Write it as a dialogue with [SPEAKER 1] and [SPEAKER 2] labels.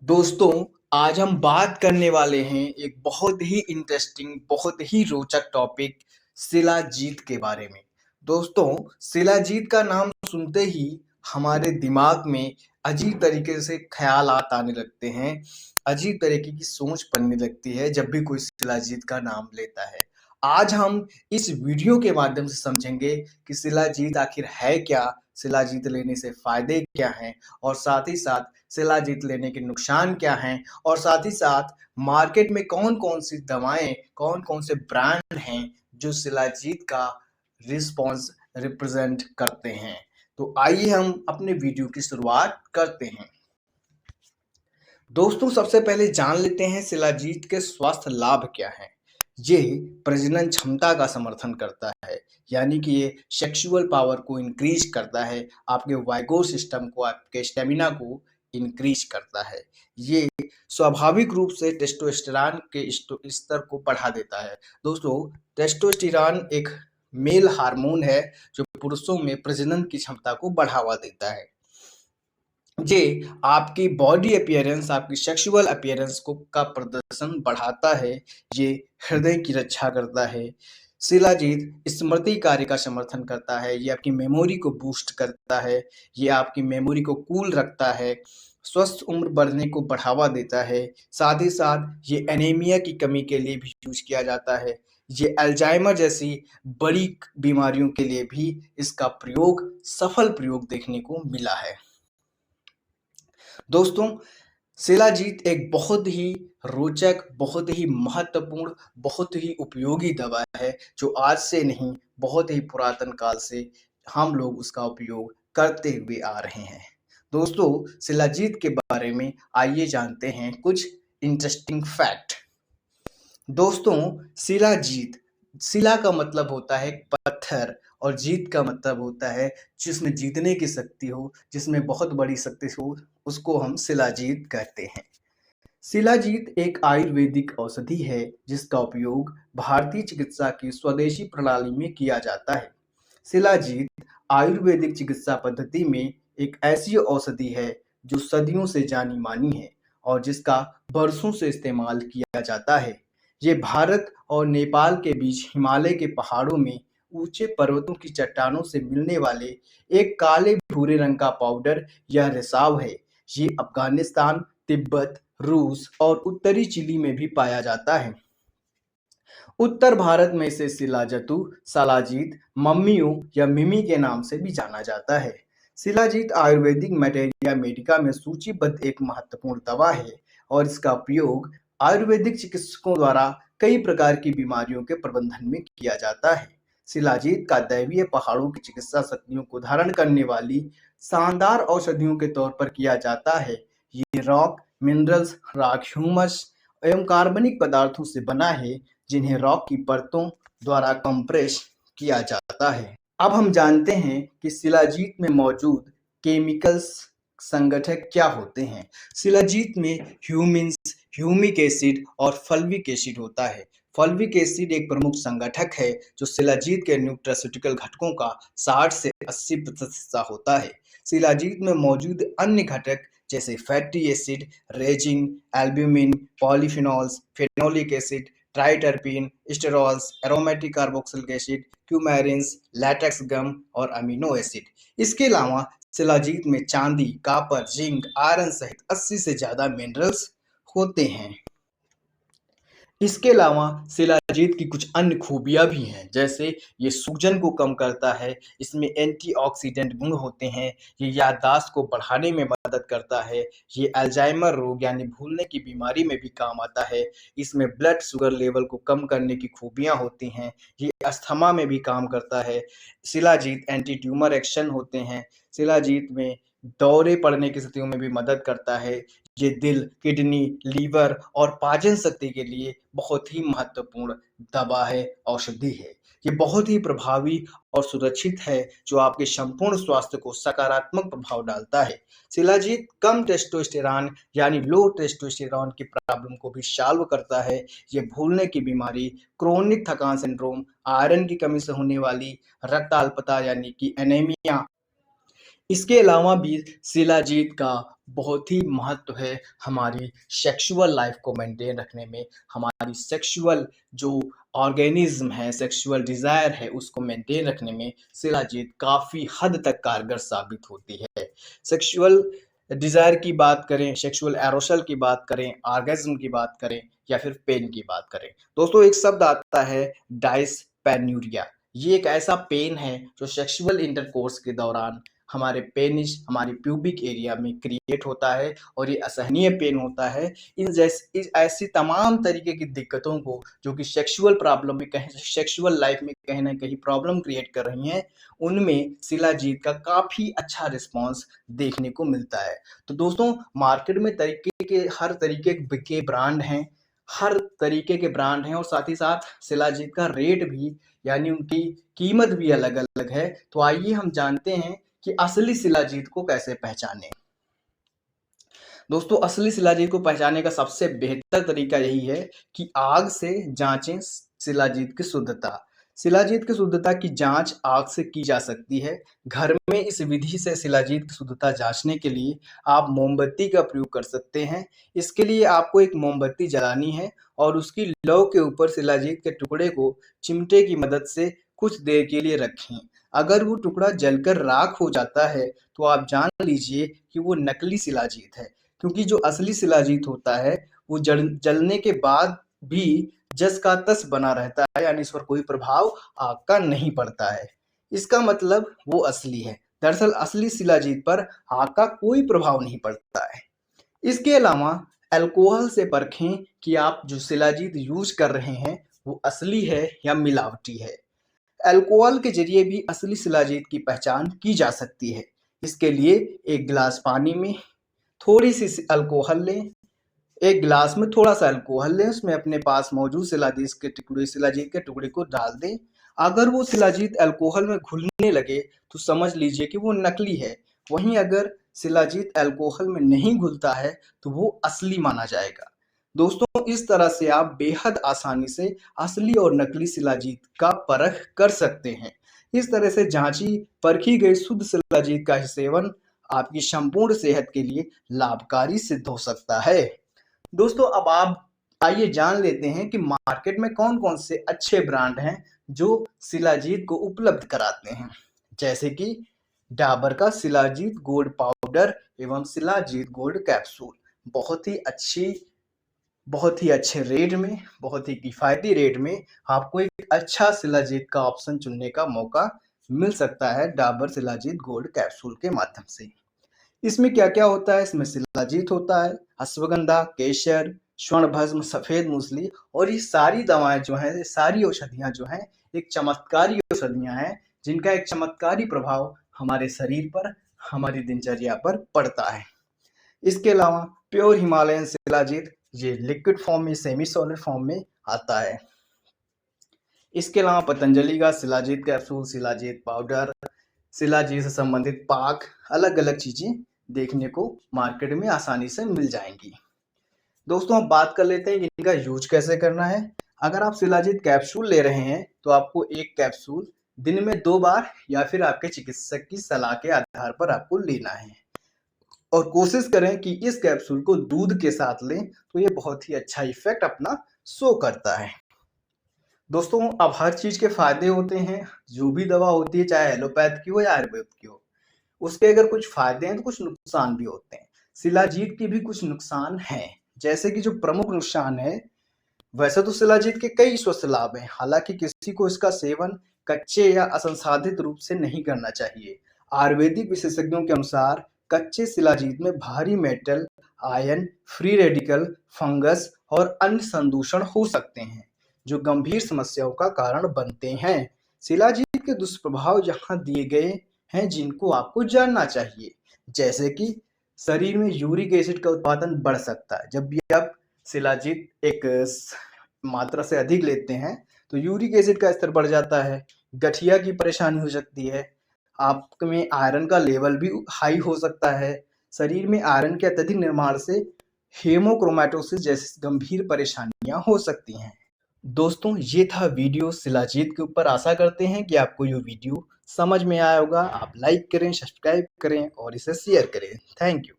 [SPEAKER 1] दोस्तों, आज हम बात करने वाले हैं एक बहुत ही इंटरेस्टिंग, बहुत ही रोचक टॉपिक शिलाजीत के बारे में। दोस्तों, शिलाजीत का नाम सुनते ही हमारे दिमाग में अजीब तरीके से ख़्यालात आने लगते हैं, अजीब तरीके की सोच बनने लगती है जब भी कोई शिलाजीत का नाम लेता है। आज हम इस वीडियो के माध्यम से समझेंगे कि शिलाजीत आखिर है क्या? शिलाजीत लेने से फ़ायदे क्या हैं? और साथ ही साथ शिलाजीत लेने के नुकसान क्या हैं और साथ ही साथ मार्केट में कौन-कौन सी दवाएँ, कौन-कौन से ब्रांड हैं जो शिलाजीत का रिस्पॉन्स रिप्रेज़ेंट करते हैं। तो आइए हम अपने वीडियो की शुरुआत करते हैं। दोस्तों, सबसे पहले जान लेते हैं शिलाजीत के स्वास्थ्य लाभ क्या हैं। ये प्रजनन क्षमता का समर्थन करता है, यानी कि ये सेक्सुअल पावर को इंक्रीज करता है, आपके वाइगोर सिस्टम को, आपके स्टेमिना को इंक्रीज करता है। ये स्वाभाविक रूप से टेस्टोस्टेरॉन के स्तर को बढ़ा देता है। दोस्तों, टेस्टोस्टेरॉन एक मेल हार्मोन है जो पुरुषों में प्रजनन की क्षमता को बढ़ावा देता है। ये आपकी बॉडी अपीयरेंस, आपकी सेक्सुअल अपीयरेंस को का प्रदर्शन बढ़ाता है। ये हृदय की रक्षा करता है। शिलाजीत स्मृति कार्य का समर्थन करता है। ये आपकी मेमोरी को बूस्ट करता है। ये आपकी मेमोरी को कूल रखता है। स्वस्थ उम्र बढ़ने को बढ़ावा देता है। साथ ही साथ ये एनीमिया की कमी के लिए भी यूज किया जाता है। ये अल्जाइमर जैसी बड़ी बीमारियों के लिए भी इसका प्रयोग, सफल प्रयोग देखने को मिला है। दोस्तों, शिलाजीत एक बहुत ही रोचक, बहुत ही महत्वपूर्ण, बहुत ही उपयोगी दवा है जो आज से नहीं, बहुत ही पुरातन काल से हम लोग उसका उपयोग करते हुए आ रहे हैं। दोस्तों, शिलाजीत के बारे में आइए जानते हैं कुछ इंटरेस्टिंग फैक्ट। दोस्तों, शिलाजीत, शिला का मतलब होता है पत्थर और जीत का मतलब होता है जिसमें जीतने की शक्ति हो, जिसमें बहुत बड़ी शक्ति हो, उसको हम शिलाजीत कहते हैं। शिलाजीत एक आयुर्वेदिक औषधि है जिसका उपयोग भारतीय चिकित्सा की स्वदेशी प्रणाली में किया जाता है। शिलाजीत आयुर्वेदिक चिकित्सा पद्धति में एक ऐसी औषधि है जो सदियों से जानी मानी है और जिसका बरसों से इस्तेमाल किया जाता है। ये भारत और नेपाल के बीच हिमालय के पहाड़ों में ऊंचे पर्वतों की चट्टानों से मिलने वाले एक काले भूरे रंग का पाउडर या रिसाव है। ये अफगानिस्तान, तिब्बत, रूस और उत्तरी चिली में भी पाया जाता है। उत्तर भारत में इसे शिलाजतु, सालाजीत, मम्मियों या मिमी के नाम से भी जाना जाता है। शिलाजीत आयुर्वेदिक मटेरिया मेडिका में सूचीबद्ध एक महत्वपूर्ण दवा है और इसका उपयोग आयुर्वेदिक चिकित्सकों द्वारा कई प्रकार की बीमारियों के प्रबंधन में किया जाता है। शिलाजीत का दैवीय पहाड़ों की चिकित्सा शक्तियों को धारण करने वाली शानदार औषधियों के तौर पर किया जाता है। ये रॉक, मिनरल्स, राख, ह्यूमस एवं कार्बनिक पदार्थों से बना है जिन्हें रॉक की परतों द्वारा कंप्रेस किया जाता है। अब हम जानते हैं कि शिलाजीत में मौजूद केमिकल्स संगठक क्या होते हैं। शिलाजीत में ह्यूमिन्स, ह्यूमिक एसिड और फल्विक एसिड होता है। फल्विक एसिड एक प्रमुख संगठक है जो शिलाजीत के न्यूट्रास्यूटिकल घटकों का 60 से 80% हिस्सा होता है। शिलाजीत में मौजूद अन्य घटक जैसे fatty acid, resin, albumin, polyphenols, phenolic acid, triterpene, sterols, aromatic carboxylic acid, coumarins, latex gum और अमीनो एसिड। इसके अलावा शिलाजीत में चांदी, कॉपर, जिंक, आयरन सहित 80 से ज्यादा मिनरल्स होते हैं। इसके अलावा शिलाजीत की कुछ अन्य खूबियां भी हैं, जैसे ये सूजन को कम करता है, इसमें एंटीऑक्सीडेंट गुण होते हैं, ये याददाश्त को बढ़ाने में मदद करता है, ये अल्जाइमर रोग यानी भूलने की बीमारी में भी काम आता है, इसमें ब्लड शुगर लेवल को कम करने की खूबियां होती हैं, ये अस्थमा में भी काम करता है। शिलाजीत एंटी ट्यूमर एक्शन होते हैं। शिलाजीत में दौरे पड़ने की स्थितियों में भी मदद करता है। ये दिल, किडनी, लीवर और पाचन शक्ति के लिए बहुत ही महत्वपूर्ण दवा है, औषधि है। ये बहुत ही प्रभावी और सुरक्षित है जो आपके संपूर्ण स्वास्थ्य को सकारात्मक प्रभाव डालता है। शिलाजीत कम टेस्टोस्टेरॉन यानी लो टेस्टोस्टेरॉन की प्रॉब्लम को भी सॉल्व करता है। ये भूलने की बीमारी, क्रोनिक थकान सिंड्रोम, आयरन की कमी से होने वाली रक्त अल्पता यानी कि एनीमिया, इसके अलावा भी शिलाजीत का बहुत ही महत्व है हमारी सेक्सुअल लाइफ को मेंटेन रखने में, हमारी सेक्सुअल जो ऑर्गेनिज्म है, सेक्सुअल डिज़ायर है, उसको मेंटेन रखने में शिलाजीत काफ़ी हद तक कारगर साबित होती है। सेक्सुअल डिज़ायर की बात करें, सेक्सुअल एरोसल की बात करें, ऑर्गेज़्म की बात करें या फिर पेन की बात करें। दोस्तों एक शब्द आता है डायस्पेन्यूरिया। ये एक ऐसा पेन है जो सेक्सुअल इंटरकोर्स के दौरान हमारे पेनिस, हमारी प्यूबिक एरिया में क्रिएट होता है और ये असहनीय पेन होता है। इस ऐसी तमाम तरीके की दिक्कतों को जो कि सेक्सुअल प्रॉब्लम में कहीं सेक्सुअल लाइफ में कहीं न कहीं प्रॉब्लम क्रिएट कर रही हैं, उनमें शिलाजीत का काफ़ी अच्छा रिस्पॉन्स देखने को मिलता है। तो दोस्तों मार्केट में हर तरीके के ब्रांड हैं, हर तरीके के ब्रांड हैं और साथ ही साथ शिलाजीत का रेट भी यानी उनकी कीमत भी अलग-अलग है। तो आइए हम जानते हैं कि असली शिलाजीत को कैसे पहचानें। दोस्तों असली शिलाजीत को पहचानने का सबसे बेहतर तरीका यही है कि आग से जांचें शिलाजीत की शुद्धता। शिलाजीत की शुद्धता की जांच आग से की जा सकती है। घर में इस विधि से शिलाजीत की शुद्धता जांचने के लिए आप मोमबत्ती का प्रयोग कर सकते हैं। इसके लिए आपको एक मोमबत्ती जलानी है और उसकी लौ के ऊपर शिलाजीत के टुकड़े को चिमटे की मदद से कुछ देर के लिए रखें। अगर वो टुकड़ा जलकर राख हो जाता है तो आप जान लीजिए कि वो नकली शिलाजीत है, क्योंकि जो असली शिलाजीत होता है वो जलने के बाद भी जस का तस बना रहता है, यानी इस पर कोई प्रभाव आग का नहीं पड़ता है। इसका मतलब वो असली है। दरअसल असली शिलाजीत पर आग का कोई प्रभाव नहीं पड़ता है। इसके अलावा अल्कोहल से परखें कि आप जो शिलाजीत यूज कर रहे हैं वो असली है या मिलावटी है। अल्कोहल के जरिए भी असली शिलाजीत की पहचान की जा सकती है। इसके लिए एक गिलास पानी में थोड़ी सी अल्कोहल लें, एक गिलास में थोड़ा सा अल्कोहल लें, उसमें अपने पास मौजूद शिलाजीत के टुकड़े को डाल दें। अगर वो शिलाजीत अल्कोहल में घुलने लगे तो समझ लीजिए कि वो नकली है। वहीं अगर शिलाजीत अल्कोहल में नहीं घुलता है तो वो असली माना जाएगा। दोस्तों इस तरह से आप बेहद आसानी से असली और नकली शिलाजीत का परख कर सकते हैं। इस तरह से जांची परखी गई शुद्ध शिलाजीत का सेवन आपकी संपूर्ण सेहत के लिए लाभकारी सिद्ध हो सकता है। दोस्तों अब आप आइए जान लेते हैं कि मार्केट में कौन-कौन से अच्छे ब्रांड हैं जो शिलाजीत को उपलब्ध कराते हैं। जैसे कि डाबर का शिलाजीत गोल्ड पाउडर एवं शिलाजीत गोल्ड कैप्सूल। बहुत ही अच्छी बहुत ही अच्छे रेट में, बहुत ही किफ़ायती रेट में आपको एक अच्छा शिलाजीत का ऑप्शन चुनने का मौका मिल सकता है डाबर शिलाजीत गोल्ड कैप्सूल के माध्यम से। इसमें क्या-क्या होता है? इसमें शिलाजीत होता है, अश्वगंधा, केसर, स्वर्ण-भस्म, सफ़ेद मूसली और ये सारी दवाएँ जो हैं, ये सारी औषधियाँ जो हैं, एक चमत्कारी औषधियाँ हैं, जिनका एक चमत्कारी प्रभाव हमारे शरीर पर, हमारी दिनचर्या पर पड़ता है। इसके अलावा प्योर हिमालयन शिलाजीत ये लिक्विड फॉर्म में, सेमी सॉलिड फॉर्म में आता है। इसके अलावा पतंजलि का शिलाजीत कैप्सूल, शिलाजीत पाउडर, शिलाजीत से संबंधित पाक, अलग-अलग चीज़ें देखने को मार्केट में आसानी से मिल जाएँगी। दोस्तों अब बात कर लेते हैं कि इनका यूज़ कैसे करना है। अगर आप शिलाजीत कैप्सूल ले रहे हैं तो आपको 1 कैप्सूल दिन में 2 बार या फिर आपके चिकित्सक की सलाह के आधार पर आपको लेना है। और कोशिश करें कि इस कैप्सूल को दूध के साथ लें तो ये बहुत ही अच्छा इफ़ेक्ट अपना शो करता है। दोस्तों अब हर चीज़ के फ़ायदे होते हैं, जो भी दवा होती है चाहे एलोपैथ की हो या आयुर्वेद की हो, उसके अगर कुछ फ़ायदे हैं तो कुछ नुकसान भी होते हैं। शिलाजीत के भी कुछ नुकसान हैं, जैसे कि जो प्रमुख नुकसान है, वैसे तो शिलाजीत के कई स्वस्थ लाभ हैं, हालाँकि किसी को इसका सेवन कच्चे या असंसाधित रूप से नहीं करना चाहिए। आयुर्वेदिक विशेषज्ञों के अनुसार कच्चे शिलाजीत में भारी metal, ion, free radical, fungus और अन्य संदूषण हो सकते हैं, जो गंभीर समस्याओं का कारण बनते हैं। शिलाजीत के दुष्प्रभाव यहाँ दिए गए हैं जिनको आपको जानना चाहिए, जैसे कि शरीर में यूरिक एसिड का उत्पादन बढ़ सकता है। जब भी आप शिलाजीत एक मात्रा से अधिक लेते हैं तो यूरिक एसिड का स्तर बढ़ जाता है, गठिया की परेशानी हो सकती है, आप में आयरन का लेवल भी हाई हो सकता है। शरीर में आयरन के अत्यधिक निर्माण से हेमोक्रोमैटोसिस जैसी गंभीर परेशानियां हो सकती हैं। दोस्तों ये था वीडियो शिलाजीत के ऊपर। आशा करते हैं कि आपको ये वीडियो समझ में आया होगा। आप लाइक करें, सब्सक्राइब करें और इसे शेयर करें। Thank you.